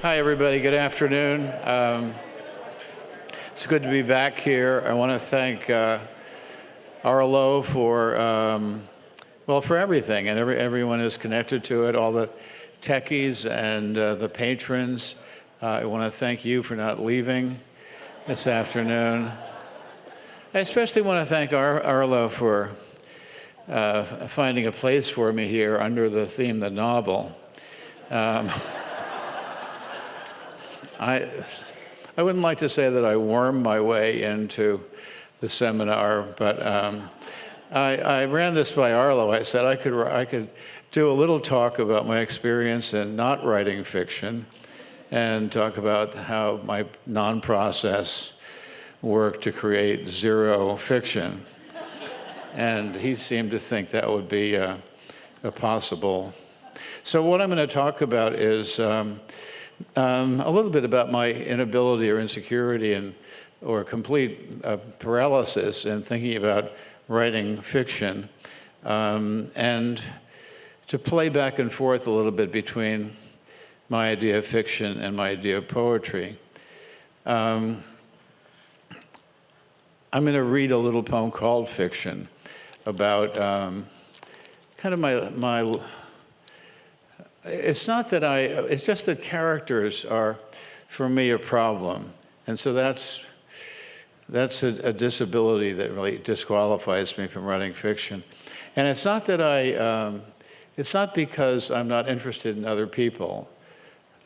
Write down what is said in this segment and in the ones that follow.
Hi, everybody. Good afternoon. It's good to be back here. I want to thank Arlo for, for everything, and everyone who's connected to it, all the techies and the patrons. I want to thank you for not leaving this afternoon. I especially want to thank Arlo for finding a place for me here under the theme, the novel. I wouldn't like to say that I wormed my way into the seminar, but I ran this by Arlo. I said I could do a little talk about my experience in not writing fiction and talk about how my non-process worked to create zero fiction. And he seemed to think that would be a possible. So what I'm going to talk about is a little bit about my inability or insecurity or complete paralysis in thinking about writing fiction, and to play back and forth a little bit between my idea of fiction and my idea of poetry. I'm going to read a little poem called Fiction about kind of my it's not that it's just that characters are, for me, a problem. And so that's a disability that really disqualifies me from writing fiction. And it's not that it's not because I'm not interested in other people.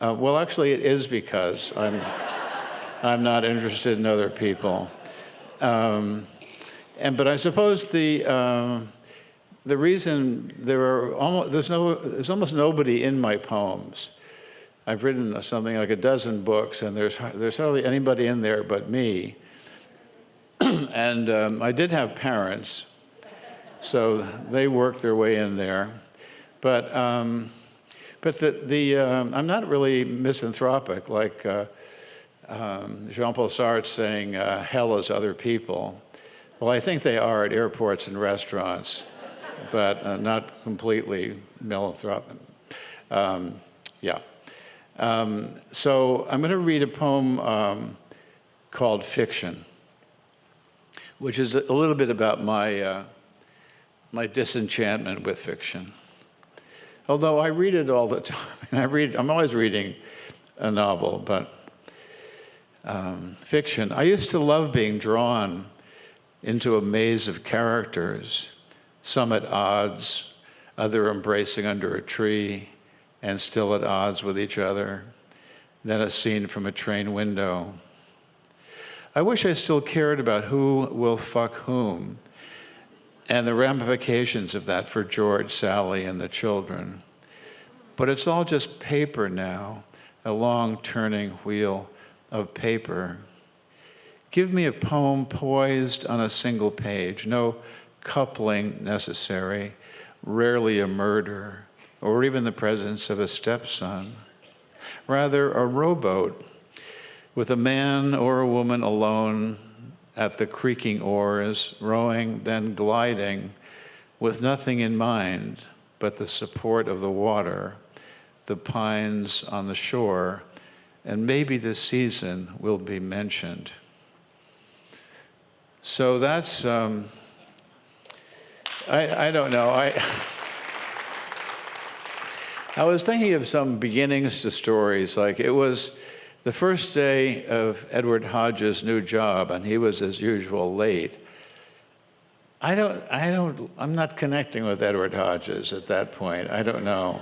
Well, actually, it is because I'm not interested in other people. But I suppose the reason there's almost nobody in my poems. I've written something like a dozen books, and there's hardly anybody in there but me. And I did have parents, so they worked their way in there. But I'm not really misanthropic like Jean-Paul Sartre saying hell is other people. Well, I think they are at airports and restaurants, but not completely misanthropic. So I'm going to read a poem called Fiction, which is a little bit about my disenchantment with fiction. Although I read it all the time. I'm always reading a novel, but fiction. I used to love being drawn into a maze of characters, some at odds, other embracing under a tree, and still at odds with each other. Then a scene from a train window. I wish I still cared about who will fuck whom, and the ramifications of that for George, Sally, and the children. But it's all just paper now, a long turning wheel of paper. Give me a poem poised on a single page, no coupling necessary, rarely a murder, or even the presence of a stepson. Rather, a rowboat with a man or a woman alone at the creaking oars, rowing, then gliding, with nothing in mind but the support of the water, the pines on the shore, and maybe the season will be mentioned. So that's, I don't know. I was thinking of some beginnings to stories, like it was the first day of Edward Hodges' new job, and he was, as usual, late. I'm not connecting with Edward Hodges at that point. I don't know.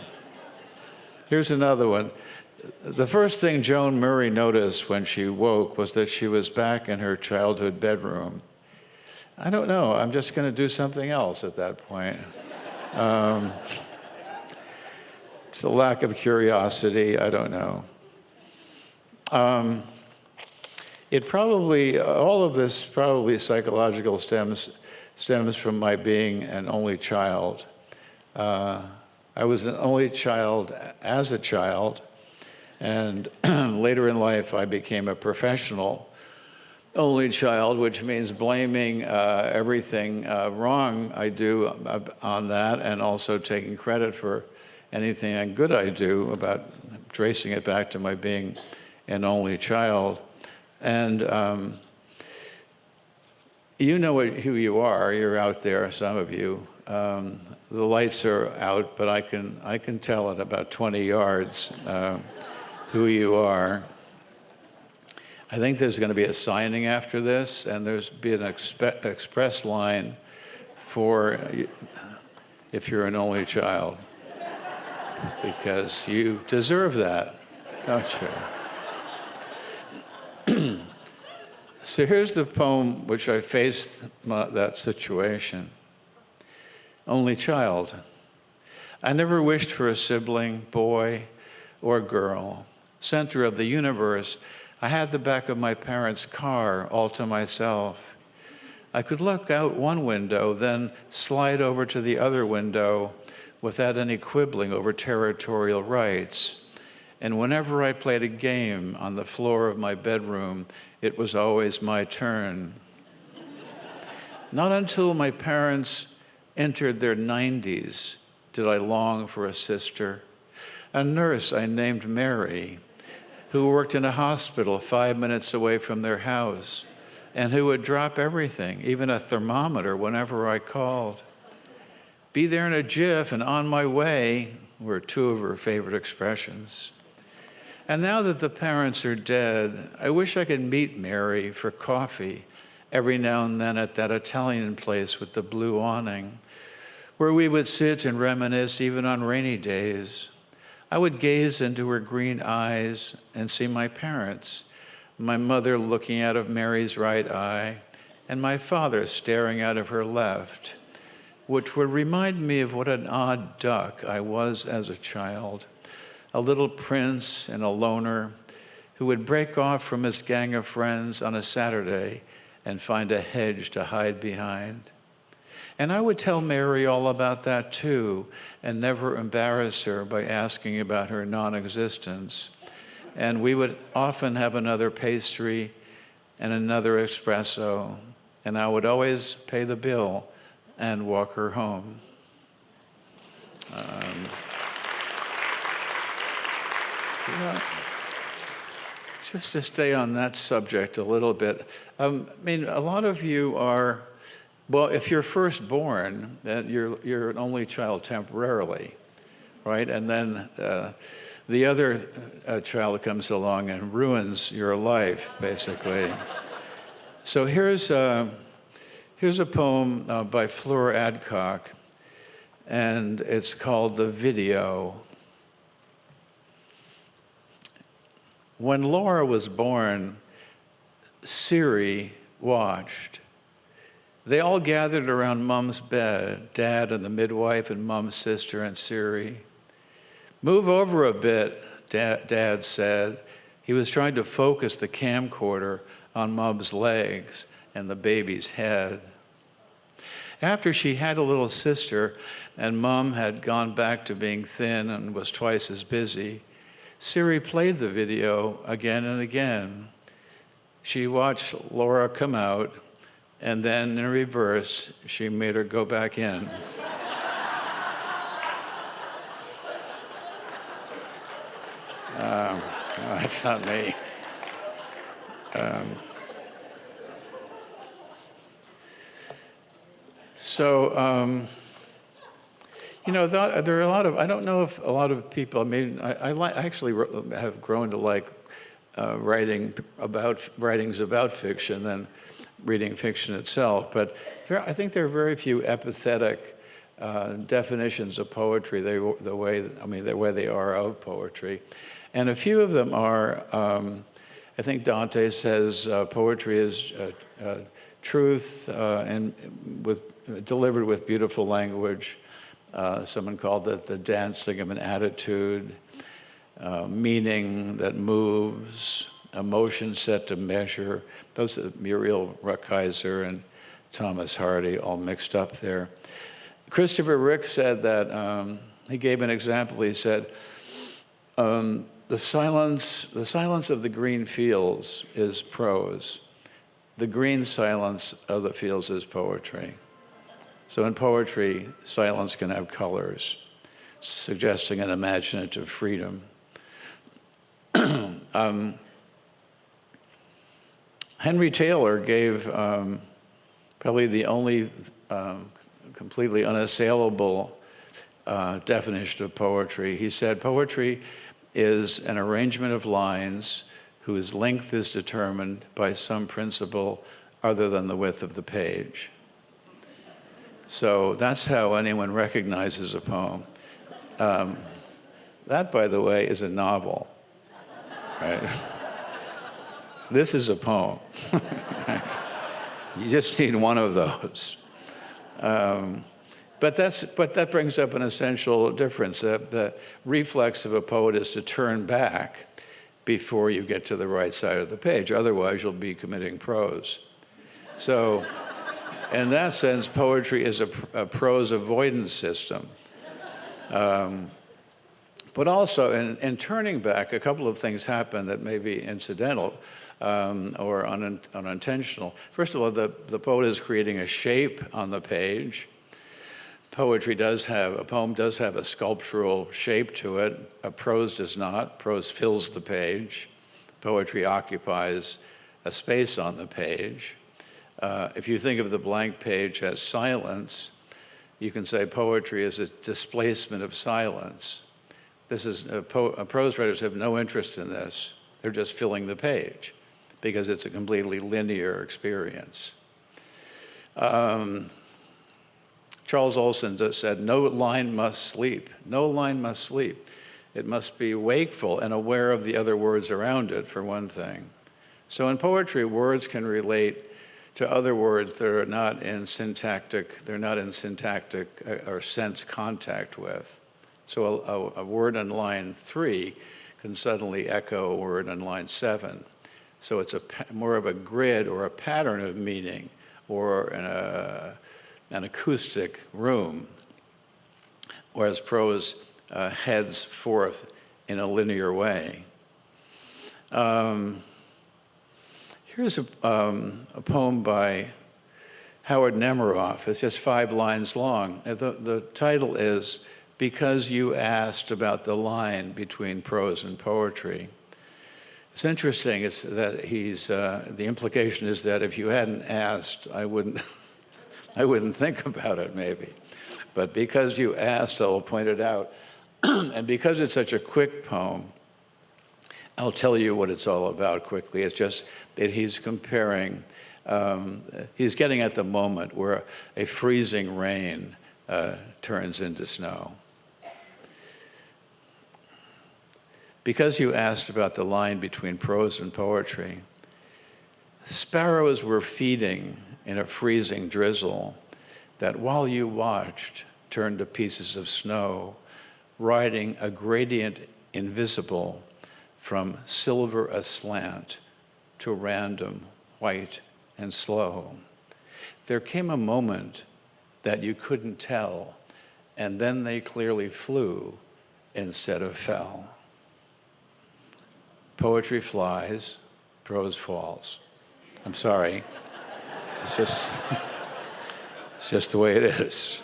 Here's another one. The first thing Joan Murray noticed when she woke was that she was back in her childhood bedroom. I don't know. I'm just going to do something else at that point. It's a lack of curiosity. I don't know. All of this probably psychological stems from my being an only child. I was an only child as a child, and later in life I became a professional only child, which means blaming everything wrong I do on that, and also taking credit for anything good I do about tracing it back to my being an only child. And you know who you are. You're out there, some of you. The lights are out, but I can tell at about 20 yards who you are. I think there's going to be a signing after this, and there's be an express line for if you're an only child, because you deserve that, don't you? So here's the poem which I faced that situation. Only child. I never wished for a sibling, boy or girl. Center of the universe, I had the back of my parents' car all to myself. I could look out one window, then slide over to the other window without any quibbling over territorial rights. And whenever I played a game on the floor of my bedroom, it was always my turn. Not until my parents entered their 90s did I long for a sister, a nurse I named Mary, who worked in a hospital 5 minutes away from their house, and who would drop everything, even a thermometer, whenever I called. Be there in a jiff and on my way were two of her favorite expressions. And now that the parents are dead, I wish I could meet Mary for coffee every now and then at that Italian place with the blue awning, where we would sit and reminisce even on rainy days. I would gaze into her green eyes and see my parents, my mother looking out of Mary's right eye, and my father staring out of her left, which would remind me of what an odd duck I was as a child, a little prince and a loner who would break off from his gang of friends on a Saturday and find a hedge to hide behind. And I would tell Mary all about that too, and never embarrass her by asking about her non-existence. And we would often have another pastry and another espresso, and I would always pay the bill and walk her home. Just to stay on that subject a little bit, I mean, a lot of you are, well, if you're firstborn, then you're an only child temporarily, right? And then the other child comes along and ruins your life, basically. So here's a poem by Fleur Adcock, and it's called The Video. When Laura was born, Siri watched. They all gathered around Mom's bed, Dad and the midwife and Mom's sister and Siri. Move over a bit, Dad said. He was trying to focus the camcorder on Mom's legs and the baby's head. After she had a little sister and Mom had gone back to being thin and was twice as busy, Siri played the video again and again. She watched Laura come out, and then in reverse, she made her go back in. No, that's not me. You know, there are a lot of, I don't know if a lot of people, I mean, I actually have grown to like writings about fiction than reading fiction itself, but I think there are very few epithetic definitions of poetry, the way they are of poetry. And a few of them are, I think Dante says poetry is truth and delivered with beautiful language. Someone called it the dancing of an attitude, meaning that moves, emotion set to measure. Those are Muriel Rukeyser and Thomas Hardy all mixed up there. Christopher Ricks said that, he gave an example, he said, the silence of the green fields is prose. The green silence of the fields is poetry. So in poetry, silence can have colors, suggesting an imaginative freedom. Henry Taylor gave probably the only completely unassailable definition of poetry. He said, poetry is an arrangement of lines whose length is determined by some principle other than the width of the page. So that's how anyone recognizes a poem. That, by the way, is a novel, right? This is a poem. You just need one of those. But that brings up an essential difference. The reflex of a poet is to turn back before you get to the right side of the page. Otherwise, you'll be committing prose. So in that sense, poetry is a prose avoidance system. But also, in turning back, a couple of things happen that may be incidental or unintentional. First of all, the poet is creating a shape on the page. A poem does have a sculptural shape to it. A prose does not. Prose fills the page. Poetry occupies a space on the page. If you think of the blank page as silence, you can say poetry is a displacement of silence. Prose writers have no interest in this. They're just filling the page because it's a completely linear experience. Charles Olson said, no line must sleep. No line must sleep. It must be wakeful and aware of the other words around it, for one thing. So in poetry, words can relate to other words that are not in syntactic or sense contact with. So a word on line 3 can suddenly echo a word on line 7. So it's more of a grid or a pattern of meaning or an acoustic room, whereas prose heads forth in a linear way. Here's a poem by Howard Nemeroff. It's just 5 lines long. The title is Because You Asked About the Line Between Prose and Poetry. It's interesting that the implication is that if you hadn't asked, I wouldn't think about it maybe. But because you asked, I will point it out. And because it's such a quick poem, I'll tell you what it's all about quickly. It's just that he's comparing, he's getting at the moment where a freezing rain turns into snow. Because you asked about the line between prose and poetry, sparrows were feeding in a freezing drizzle that while you watched turned to pieces of snow, riding a gradient invisible from silver aslant to random, white and slow. There came a moment that you couldn't tell, and then they clearly flew instead of fell. Poetry flies, prose falls. I'm sorry. It's just the way it is.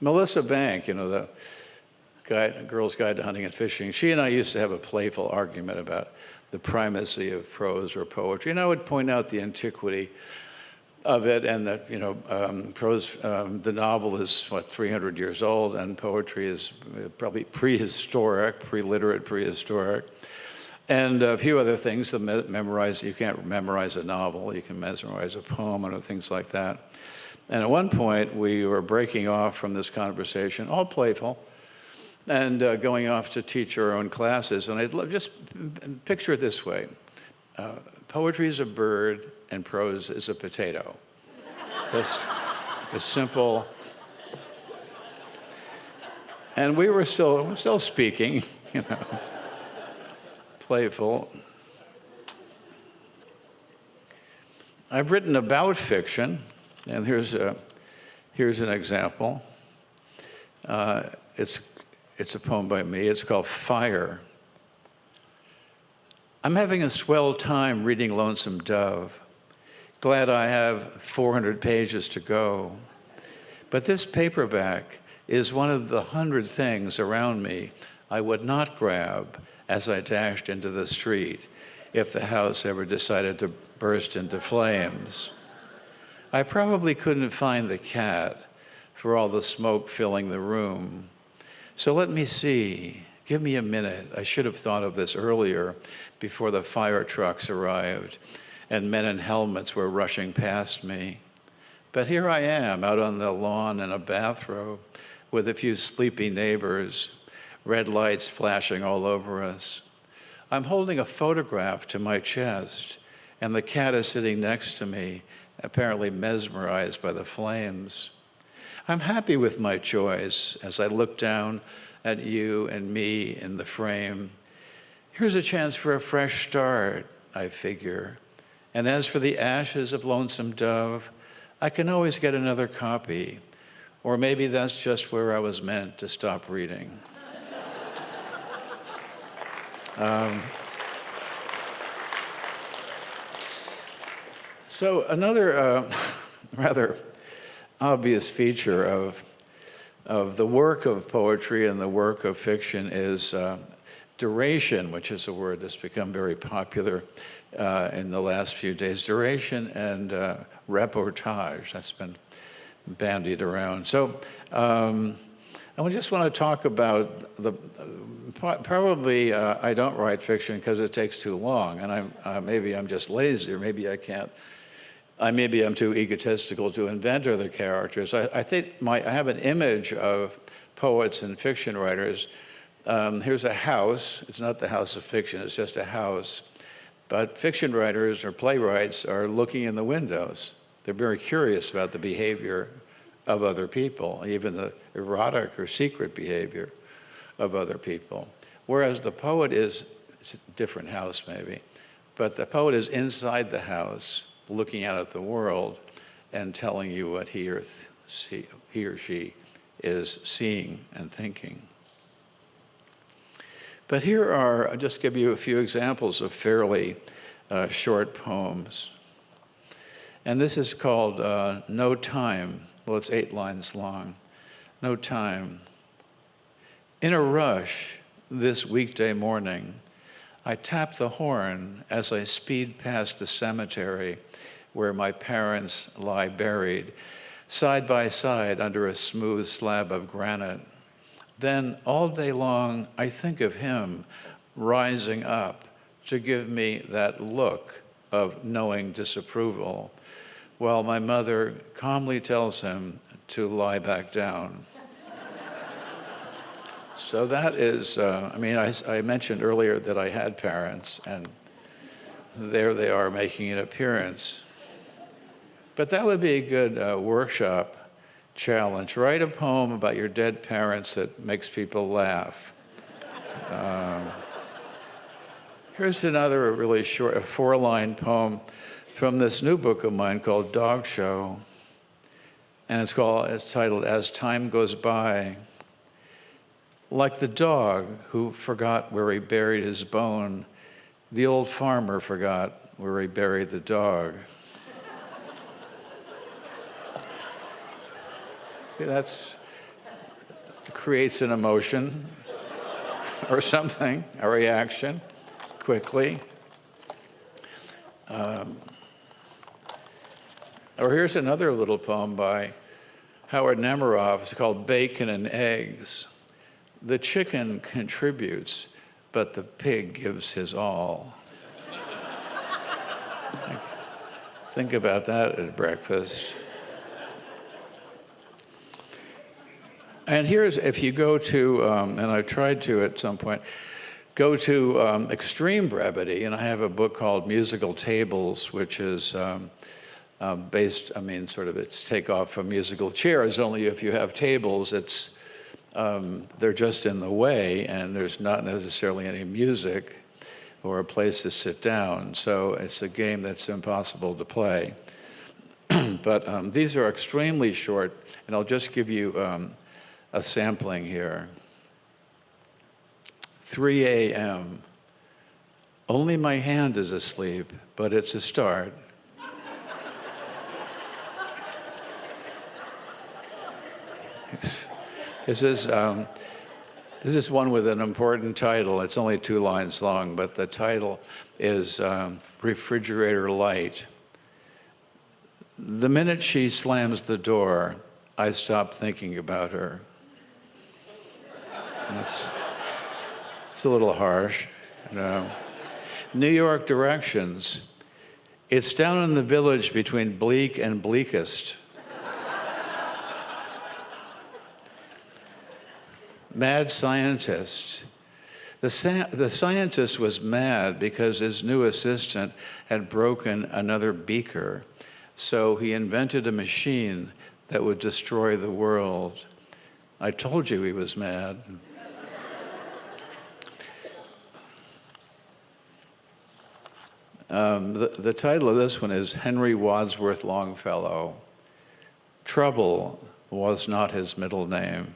Melissa Bank, the Girl's Guide to Hunting and Fishing, she and I used to have a playful argument about the primacy of prose or poetry. And I would point out the antiquity of it and that, prose, the novel is, 300 years old, and poetry is probably prehistoric, pre-literate prehistoric. And a few other things to memorize. You can't memorize a novel. You can memorize a poem and things like that. And at one point, we were breaking off from this conversation, all playful, and going off to teach our own classes. And I'd just picture it this way. Poetry is a bird, and prose is a potato. Just a simple. And we were still speaking, playful. I've written about fiction, and here's an example. It's a poem by me. It's called Fire. I'm having a swell time reading Lonesome Dove. Glad I have 400 pages to go. But this paperback is one of the 100 things around me I would not grab as I dashed into the street if the house ever decided to burst into flames. I probably couldn't find the cat for all the smoke filling the room. So let me see. Give me a minute. I should have thought of this earlier, before the fire trucks arrived and men in helmets were rushing past me. But here I am, out on the lawn in a bathrobe with a few sleepy neighbors, red lights flashing all over us. I'm holding a photograph to my chest, and the cat is sitting next to me, apparently mesmerized by the flames. I'm happy with my choice as I look down at you and me in the frame. Here's a chance for a fresh start, I figure. And as for the ashes of Lonesome Dove, I can always get another copy. Or maybe that's just where I was meant to stop reading. So another rather obvious feature of the work of poetry and the work of fiction is duration, which is a word that's become very popular in the last few days. Duration and reportage, that's been bandied around. So I just want to talk about probably I don't write fiction because it takes too long, and maybe I'm just lazy, or maybe I can't. Maybe I'm too egotistical to invent other characters. I think I have an image of poets and fiction writers. Here's a house. It's not the house of fiction, it's just a house. But fiction writers or playwrights are looking in the windows. They're very curious about the behavior of other people, even the erotic or secret behavior of other people. Whereas the poet is, it's a different house maybe, but the poet is inside the house, looking out at the world and telling you what he or she is seeing and thinking. But here I'll just give you a few examples of fairly short poems. And this is called No Time. Well, it's 8 lines long. No time. In a rush this weekday morning, I tap the horn as I speed past the cemetery where my parents lie buried, side by side under a smooth slab of granite. Then all day long, I think of him rising up to give me that look of knowing disapproval, while my mother calmly tells him to lie back down. So that is, I mentioned earlier that I had parents, and there they are making an appearance. But that would be a good workshop challenge. Write a poem about your dead parents that makes people laugh. Here's another really short, a 4-line poem from this new book of mine called Dog Show. And it's titled As Time Goes By. Like the dog who forgot where he buried his bone, the old farmer forgot where he buried the dog. See, that creates an emotion or something, a reaction, quickly. Or here's another little poem by Howard Nemerov. It's called Bacon and Eggs. The chicken contributes, but the pig gives his all. Think about that at breakfast. And here's, if you go to, and I've tried to at some point, go to extreme brevity, and I have a book called Musical Tables, which is based, it's takeoff from musical chairs, only if you have tables, they're just in the way, and there's not necessarily any music or a place to sit down. So it's a game that's impossible to play. But these are extremely short, and I'll just give you a sampling here. 3 a.m. Only my hand is asleep, but it's a start. This is This is one with an important title. It's only 2 lines long, but the title is Refrigerator Light. The minute she slams the door, I stop thinking about her. It's a little harsh, you know. New York directions. It's down in the village between Bleak and Bleakest. Mad scientist. The scientist was mad because his new assistant had broken another beaker. So he invented a machine that would destroy the world. I told you he was mad. The title of this one is Henry Wadsworth Longfellow. Trouble was not his middle name.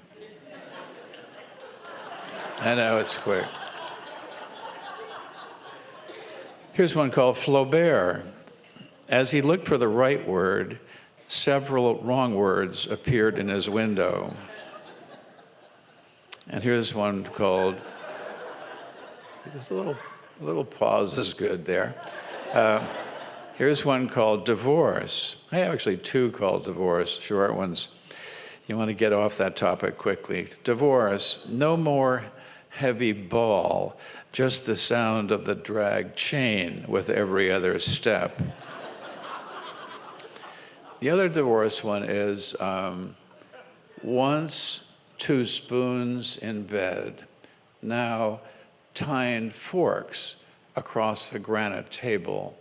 I know, it's quick. Here's one called Flaubert. As he looked for the right word, several wrong words appeared in his window. And here's one called, there's a little pause is good there. Here's one called Divorce. I have actually 2 called Divorce, short ones. You want to get off that topic quickly. Divorce, no more heavy ball, just the sound of the drag chain with every other step. The other divorce one is once 2 spoons in bed, now tined forks across the granite table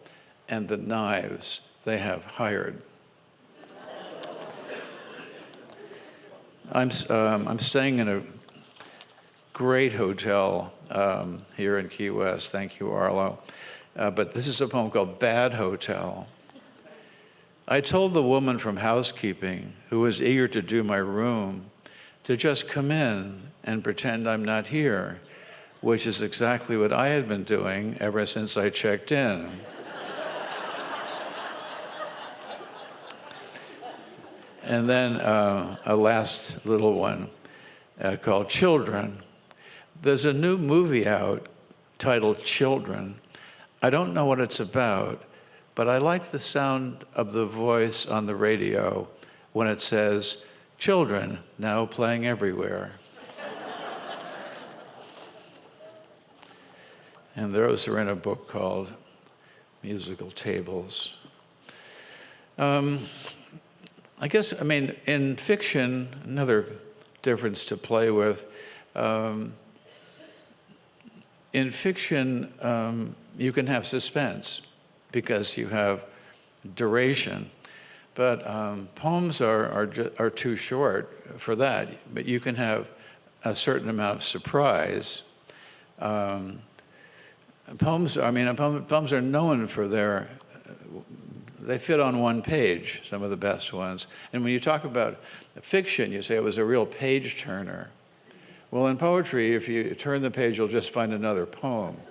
and the knives they have hired. I'm staying in a great hotel here in Key West. Thank you, Arlo. But this is a poem called Bad Hotel. I told the woman from housekeeping, who was eager to do my room, to just come in and pretend I'm not here, which is exactly what I had been doing ever since I checked in. And then a last little one called Children. There's a new movie out titled Children. I don't know what it's about, but I like the sound of the voice on the radio when it says, "Children now playing everywhere." And those are in a book called Musical Tables. I guess, in fiction, another difference to play with. In fiction, you can have suspense because you have duration. But poems are too short for that. But you can have a certain amount of surprise. Poems are known for they fit on one page, some of the best ones. And when you talk about fiction, you say it was a real page turner. Well, in poetry, if you turn the page, you'll just find another poem.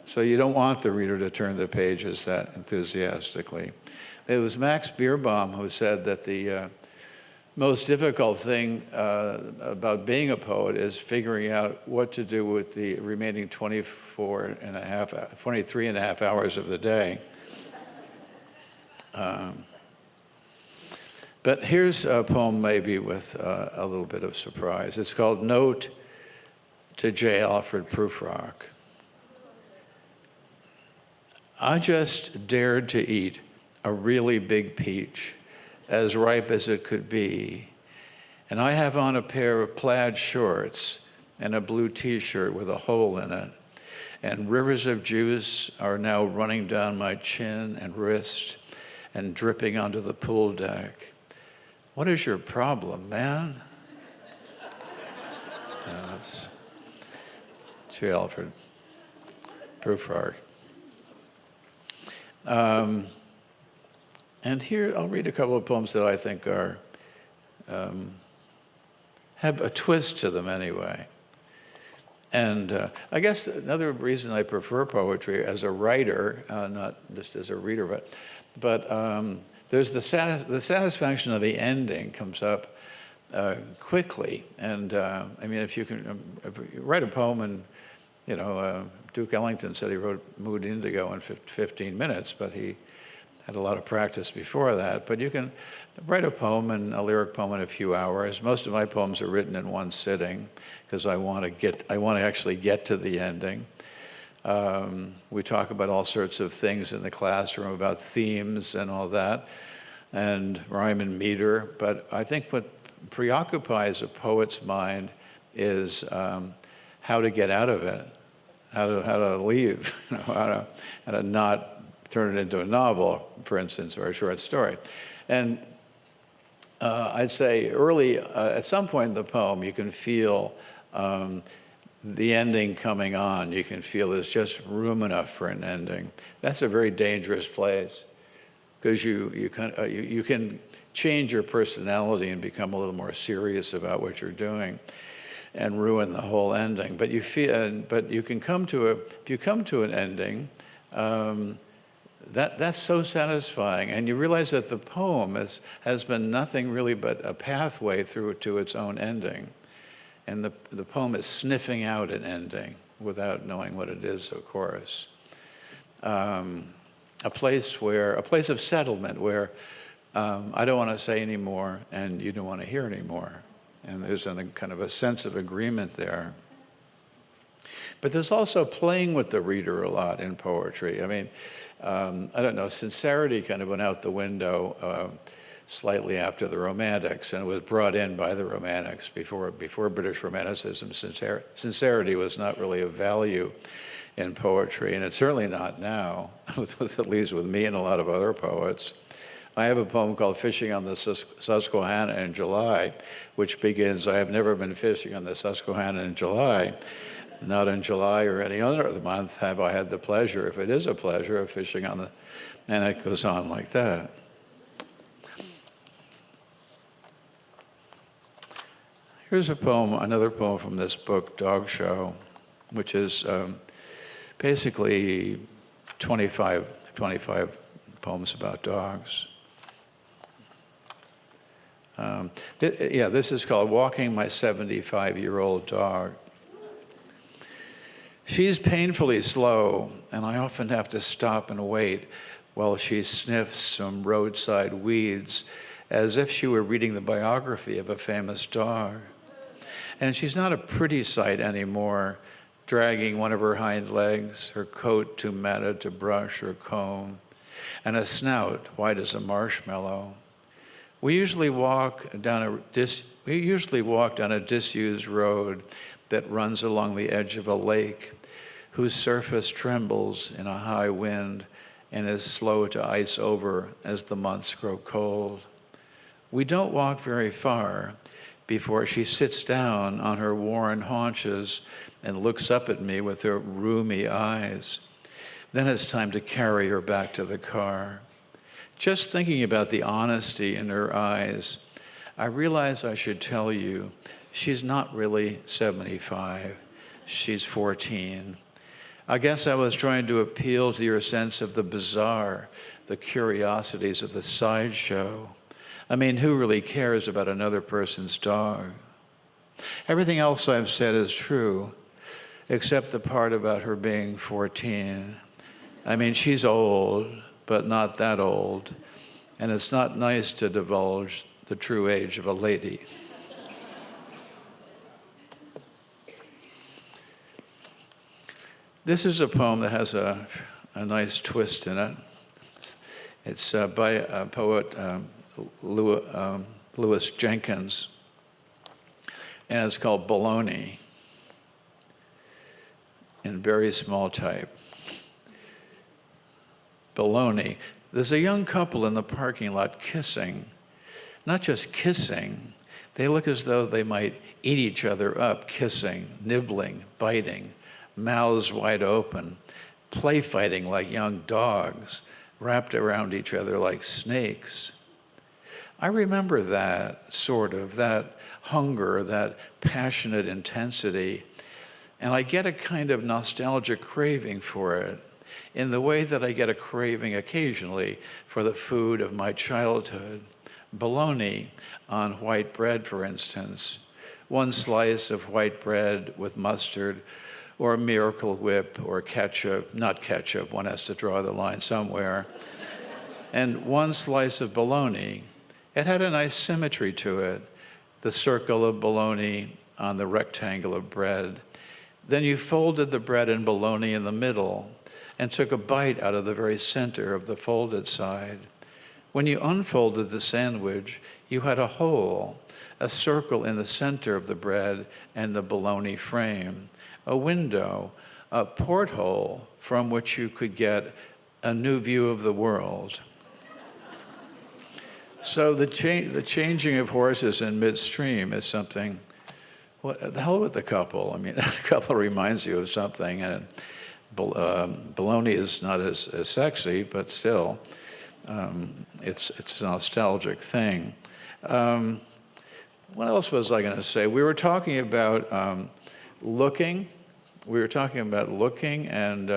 So you don't want the reader to turn the pages that enthusiastically. It was Max Beerbohm who said that the most difficult thing about being a poet is figuring out what to do with the remaining 23 and a half hours of the day. But here's a poem maybe with a little bit of surprise. It's called Note to J. Alfred Prufrock. I just dared to eat a really big peach, as ripe as it could be, and I have on a pair of plaid shorts and a blue t-shirt with a hole in it, and rivers of juice are now running down my chin and wrist and dripping onto the pool deck. What is your problem, man? That's J. Alfred Prufrock. And here, I'll read a couple of poems that I think are have a twist to them anyway. And I guess another reason I prefer poetry as a writer, not just as a reader, but there's the satisfaction of the ending comes up quickly. And I mean, if you can if you write a poem, and Duke Ellington said he wrote Mood Indigo in 15 minutes, but he had a lot of practice before that. But you can write a poem and a lyric poem in a few hours. Most of my poems are written in one sitting because I want to actually get to the ending. We talk about all sorts of things in the classroom, about themes and all that, and rhyme and meter. But I think what preoccupies a poet's mind is how to get out of it, how to leave, how to not turn it into a novel, for instance, or a short story. And I'd say early, at some point in the poem, you can feel the ending coming on. You can feel there's just room enough for an ending. That's a very dangerous place, because you can change your personality and become a little more serious about what you're doing, and ruin the whole ending. But you can come to if you come to an ending. That's so satisfying, and you realize that the poem has been nothing really but a pathway through to its own ending, and the poem is sniffing out an ending without knowing what it is, of course. A place of settlement where I don't want to say any more, and you don't want to hear any more, and there's a kind of a sense of agreement there. But there's also playing with the reader a lot in poetry. I mean, I don't know, sincerity kind of went out the window slightly after the Romantics, and it was brought in by the Romantics. Before British Romanticism, sincerity was not really of value in poetry, and it's certainly not now, at least with me and a lot of other poets. I have a poem called Fishing on the Susquehanna in July, which begins, I have never been fishing on the Susquehanna in July. Not in July or any other month have I had the pleasure, if it is a pleasure, of fishing on the, and it goes on like that. Here's a poem, another poem from this book, Dog Show, which is basically 25 poems about dogs. This is called Walking My 75-Year-Old Dog. She's painfully slow, and I often have to stop and wait while she sniffs some roadside weeds, as if she were reading the biography of a famous dog. And she's not a pretty sight anymore, dragging one of her hind legs, her coat too matted to brush or comb, and a snout white as a marshmallow. We usually walk down a disused road that runs along the edge of a lake, whose surface trembles in a high wind and is slow to ice over as the months grow cold. We don't walk very far before she sits down on her worn haunches and looks up at me with her rheumy eyes. Then it's time to carry her back to the car. Just thinking about the honesty in her eyes, I realize I should tell you, she's not really 75. She's 14. I guess I was trying to appeal to your sense of the bizarre, the curiosities of the sideshow. I mean, who really cares about another person's dog? Everything else I've said is true, except the part about her being 14. I mean, she's old, but not that old, and it's not nice to divulge the true age of a lady. This is a poem that has a nice twist in it. It's by a poet, Lewis Jenkins, and it's called Baloney, in very small type. Baloney. There's a young couple in the parking lot kissing. Not just kissing, they look as though they might eat each other up, kissing, nibbling, biting, mouths wide open, play fighting like young dogs, wrapped around each other like snakes. I remember that, sort of, that hunger, that passionate intensity, and I get a kind of nostalgic craving for it, in the way that I get a craving occasionally for the food of my childhood, bologna on white bread, for instance. One slice of white bread with mustard or Miracle Whip or ketchup, not ketchup, one has to draw the line somewhere, and one slice of bologna. It had a nice symmetry to it, the circle of bologna on the rectangle of bread. Then you folded the bread and bologna in the middle and took a bite out of the very center of the folded side. When you unfolded the sandwich, you had a hole, a circle in the center of the bread and the bologna frame, a window, a porthole from which you could get a new view of the world. So the changing of horses in midstream is something, what the hell with the couple? I mean, the couple reminds you of something, and bologna is not as sexy, but still, it's a nostalgic thing. What else was I going to say? We were talking about looking. We were talking about looking, and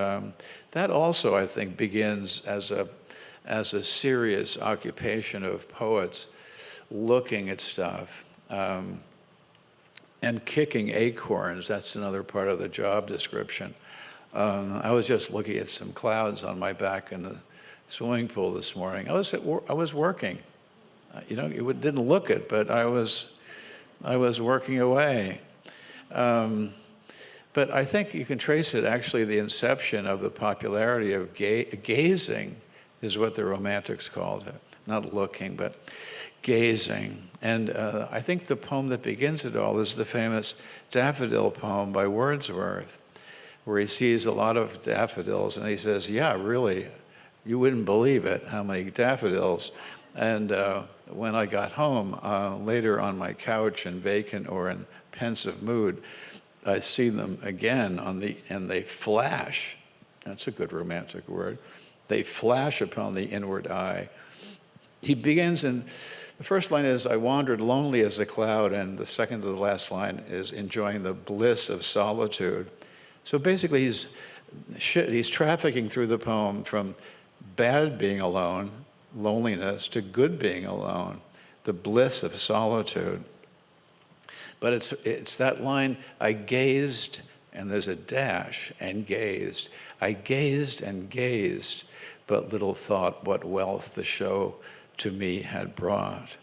that also, I think, begins as a serious occupation of poets, looking at stuff. And kicking acorns, that's another part of the job description. I was just looking at some clouds on my back in the swimming pool this morning. I was working. It didn't look it, but I was working away. But I think you can trace it, actually, the inception of the popularity of gazing is what the Romantics called it. Not looking, but gazing. And I think the poem that begins it all is the famous Daffodil poem by Wordsworth, where he sees a lot of daffodils, and he says, yeah, really, you wouldn't believe it, how many daffodils. And when I got home, later on my couch in vacant or in pensive mood, I see them again and they flash. That's a good romantic word. They flash upon the inward eye. He begins in, the first line is, I wandered lonely as a cloud, and the second to the last line is enjoying the bliss of solitude. So basically he's trafficking through the poem from bad being alone, loneliness, to good being alone, the bliss of solitude. But it's that line, I gazed, and there's a dash, and gazed. I gazed and gazed, but little thought what wealth the show to me had brought.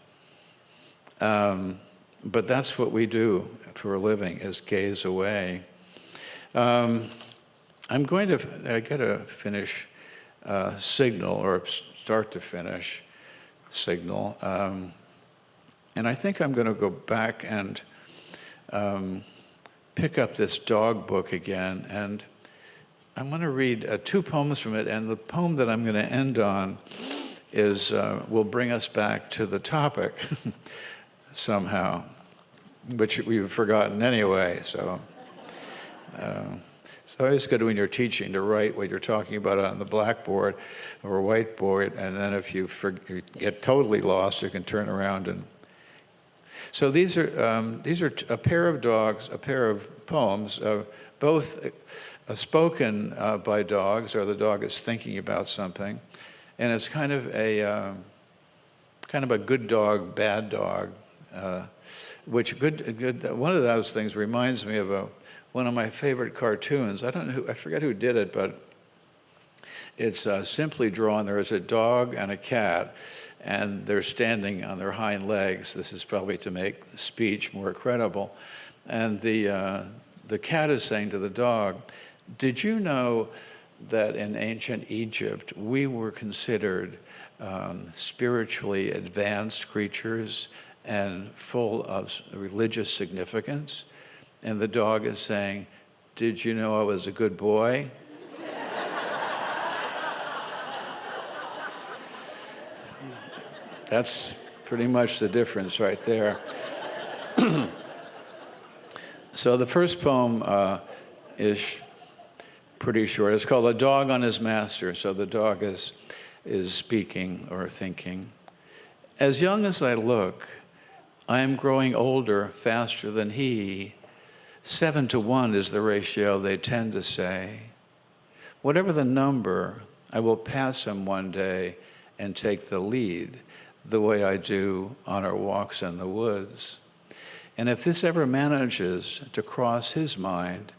But that's what we do for a living, is gaze away. I gotta finish Signal, or start to finish Signal. And I think I'm gonna go back and pick up this dog book again, and I'm going to read 2 poems from it, and the poem that I'm going to end on will bring us back to the topic somehow, which we've forgotten anyway. So it's good when you're teaching to write what you're talking about on the blackboard or whiteboard, and then if you get totally lost, you can turn around and. So these are a pair of dogs, a pair of poems, both spoken by dogs, or the dog is thinking about something, and it's kind of a good dog, bad dog, which one of those things reminds me of one of my favorite cartoons. I forget who did it, but it's simply drawn. There is a dog and a cat, and they're standing on their hind legs. This is probably to make speech more credible. And the cat is saying to the dog, did you know that in ancient Egypt, we were considered spiritually advanced creatures and full of religious significance? And the dog is saying, did you know I was a good boy? That's pretty much the difference right there. So the first poem is pretty short. It's called A Dog on His Master. So the dog is speaking or thinking. As young as I look, I am growing older faster than he. 7-to-1 is the ratio they tend to say. Whatever the number, I will pass him one day and take the lead. the way I do on our walks in the woods. And if this ever manages to cross his mind,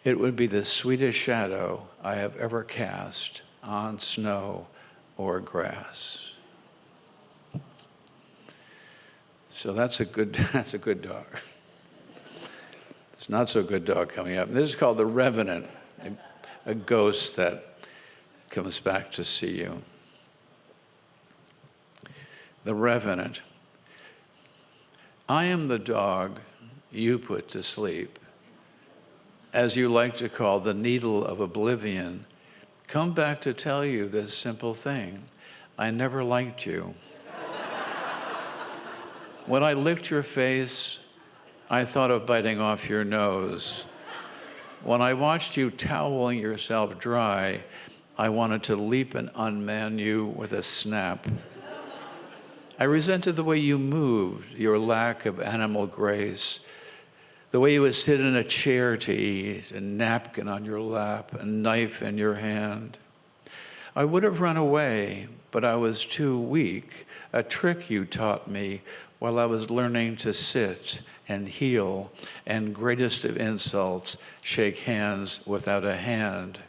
it would be the sweetest shadow I have ever cast on snow or grass. So that's a good dog. It's not so good dog coming up. This is called the Revenant, a ghost that comes back to see you. The Revenant. I am the dog you put to sleep. As you like to call the needle of oblivion, come back to tell you this simple thing. I never liked you. When I licked your face, I thought of biting off your nose. When I watched you toweling yourself dry, I wanted to leap and unman you with a snap. I resented the way you moved, your lack of animal grace, the way you would sit in a chair to eat, a napkin on your lap, a knife in your hand. I would have run away, but I was too weak, a trick you taught me while I was learning to sit and heel, and greatest of insults, shake hands without a hand.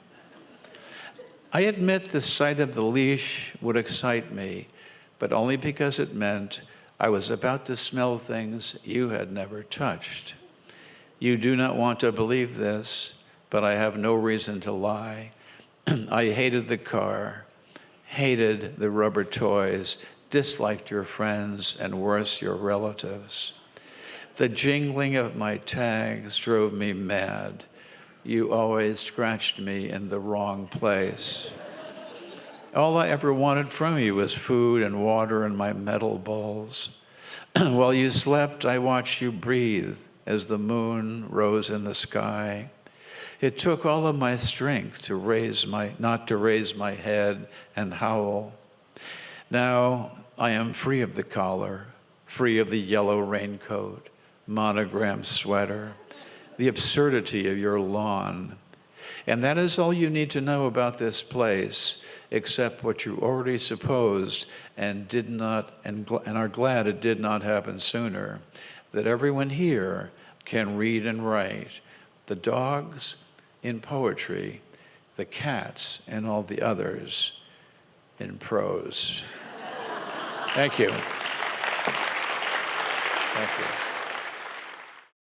I admit the sight of the leash would excite me, but only because it meant I was about to smell things you had never touched. You do not want to believe this, but I have no reason to lie. I hated the car, hated the rubber toys, disliked your friends, and worse, your relatives. The jingling of my tags drove me mad. You always scratched me in the wrong place. All I ever wanted from you was food and water in my metal bowls. While you slept, I watched you breathe as the moon rose in the sky. It took all of my strength not to raise my head and howl. Now I am free of the collar, free of the yellow raincoat, monogrammed sweater, the absurdity of your lawn. And that is all you need to know about this place, except what you already supposed and are glad it did not happen sooner, that everyone here can read and write, the dogs in poetry, the cats and all the others in prose. Thank you. Thank you.